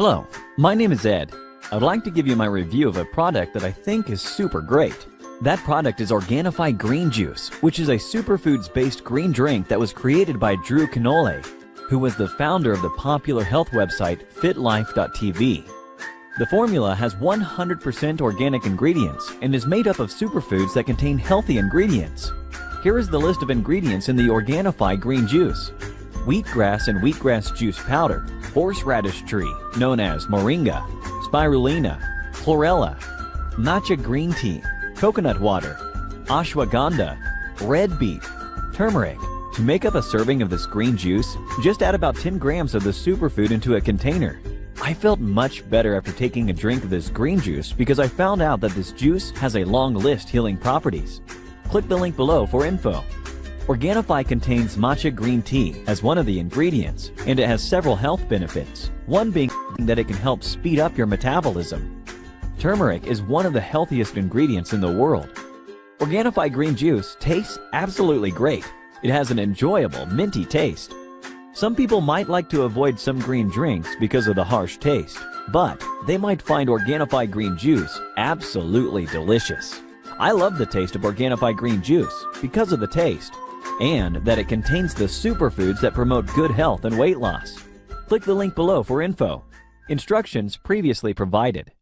Hello, my name is Ed. I'd like to give you my review of a product that I think is super great. That product is Organifi Green Juice, which is a superfoods-based green drink that was created by Drew Canole, who was the founder of the popular health website FitLife.tv. The formula has 100% organic ingredients and is made up of superfoods that contain healthy ingredients. Here is the list of ingredients in the Organifi Green Juice: wheatgrass and wheatgrass juice powder, horseradish tree, known as moringa, spirulina, chlorella, matcha green tea, coconut water, ashwagandha, red beet, turmeric. To make up a serving of this green juice, just add about 10 grams of the superfood into a container. I felt much better after taking a drink of this green juice because I found out that this juice has a long list healing properties. Click the link below for info. Organifi contains matcha green tea as one of the ingredients, and it has several health benefits, one being that it can help speed up your metabolism. Turmeric is one of the healthiest ingredients in the world. Organifi Green Juice tastes absolutely great. It has an enjoyable, minty taste. Some people might like to avoid some green drinks because of the harsh taste, but they might find Organifi Green Juice absolutely delicious. I love the taste of Organifi Green Juice because of the taste, and that it contains the superfoods that promote good health and weight loss. Click the link below for info. Instructions previously provided.